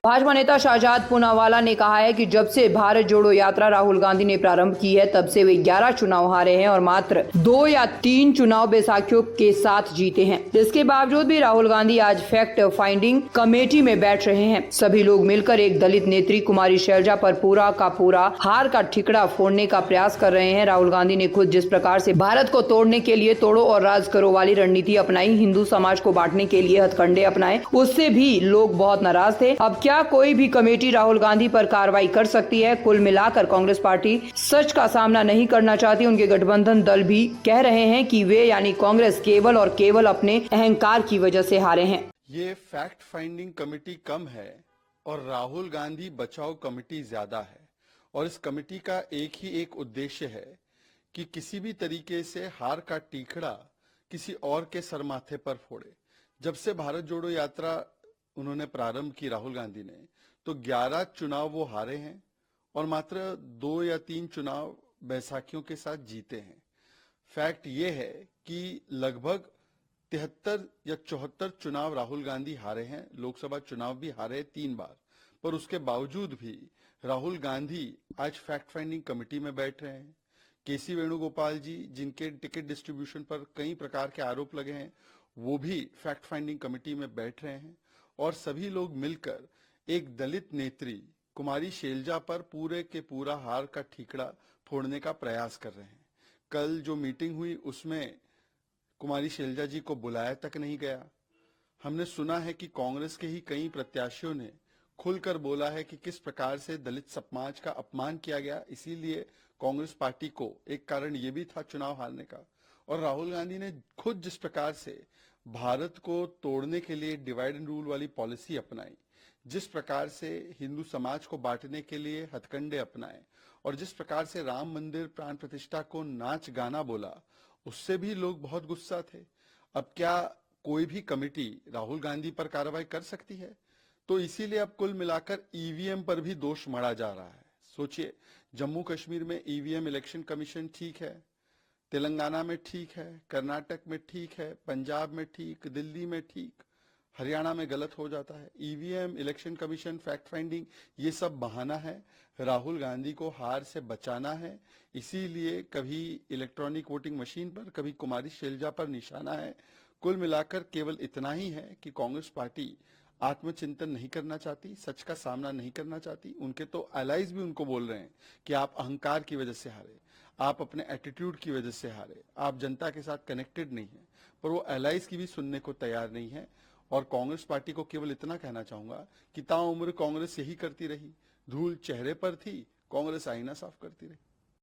भाजपा नेता शाहजाद पूनावाला ने कहा है कि जब से भारत जोड़ो यात्रा राहुल गांधी ने प्रारंभ की है तब से वे 11 चुनाव हारे हैं और मात्र 2 या 3 चुनाव बैसाखियों के साथ जीते हैं। इसके बावजूद भी राहुल गांधी आज फैक्ट फाइंडिंग कमेटी में बैठ रहे हैं। सभी लोग मिलकर एक दलित नेत्री कुमारी शैलजा पर पूरा का पूरा हार का ठिकड़ा फोड़ने का प्रयास कर रहे हैं। राहुल गांधी ने खुद जिस प्रकार से भारत को तोड़ने के लिए तोड़ो और राज करो वाली रणनीति अपनाई, हिंदू समाज को बांटने के लिए हथकंडे अपनाए, उससे भी लोग बहुत नाराज थे। अब क्या कोई भी कमेटी राहुल गांधी पर कार्रवाई कर सकती है? कुल मिलाकर कांग्रेस पार्टी सच का सामना नहीं करना चाहती। उनके गठबंधन दल भी कह रहे हैं कि वे यानी कांग्रेस केवल और केवल अपने अहंकार की वजह से हारे हैं। ये फैक्ट फाइंडिंग कमेटी कम है और राहुल गांधी बचाओ कमेटी ज्यादा है। और इस कमेटी का एक ही एक उद्देश्य है कि किसी भी तरीके से हार का टीकड़ा किसी और के सर माथे पर फोड़े। जब से भारत जोड़ो यात्रा उन्होंने प्रारंभ की राहुल गांधी ने, तो 11 चुनाव वो हारे हैं और मात्र 2 या 3 चुनाव बैसाखियों के साथ जीते हैं। फैक्ट ये है कि लगभग 73 या 74 चुनाव राहुल गांधी हारे हैं। लोकसभा चुनाव भी हारे 3 बार, पर उसके बावजूद भी राहुल गांधी आज फैक्ट फाइंडिंग कमेटी में बैठ रहे हैं। केसी वेणुगोपाल जी, जिनके टिकट डिस्ट्रीब्यूशन पर कई प्रकार के आरोप लगे हैं, वो भी फैक्ट फाइंडिंग कमेटी में बैठ रहे हैं और सभी लोग मिलकर एक दलित नेत्री कुमारी शैलजा पर पूरे के पूरा हार का ठीकरा फोड़ने का प्रयास कर रहे हैं। कल जो मीटिंग हुई उसमें कुमारी शैलजा जी को बुलाया तक नहीं गया। हमने सुना है कि कांग्रेस के ही कई प्रत्याशियों ने खुलकर बोला है कि किस प्रकार से दलित समाज का अपमान किया गया, इसीलिए कांग्रेस पार्टी को एक कारण ये भी था चुनाव हारने का। और राहुल गांधी ने खुद जिस प्रकार से भारत को तोड़ने के लिए डिवाइड एंड रूल वाली पॉलिसी अपनाई, जिस प्रकार से हिंदू समाज को बांटने के लिए हथकंडे अपनाए और जिस प्रकार से राम मंदिर प्राण प्रतिष्ठा को नाच गाना बोला, उससे भी लोग बहुत गुस्सा थे। अब क्या कोई भी कमेटी राहुल गांधी पर कार्रवाई कर सकती है? तो इसीलिए अब कुल मिलाकर ईवीएम पर भी दोष मढ़ा जा रहा है। सोचिए, जम्मू कश्मीर में ईवीएम इलेक्शन कमीशन ठीक है, तेलंगाना में ठीक है, कर्नाटक में ठीक है, पंजाब में ठीक, दिल्ली में ठीक, हरियाणा में गलत हो जाता है। EVM, election commission, fact finding, ये सब बहाना है। राहुल गांधी को हार से बचाना है, इसीलिए कभी इलेक्ट्रॉनिक वोटिंग मशीन पर, कभी कुमारी शैलजा पर निशाना है। कुल मिलाकर केवल इतना ही है कि कांग्रेस पार्टी आत्मचिंतन नहीं करना चाहती, सच का सामना नहीं करना चाहती। उनके तो एलाइज भी उनको बोल रहे हैं कि आप अहंकार की वजह से हारे, आप अपने एटीट्यूड की वजह से हारे, आप जनता के साथ कनेक्टेड नहीं है। पर वो एलाइज की भी सुनने को तैयार नहीं है। और कांग्रेस पार्टी को केवल इतना कहना चाहूंगा कि ताउम्र कांग्रेस यही करती रही, धूल चेहरे पर थी, कांग्रेस आईना साफ करती रही।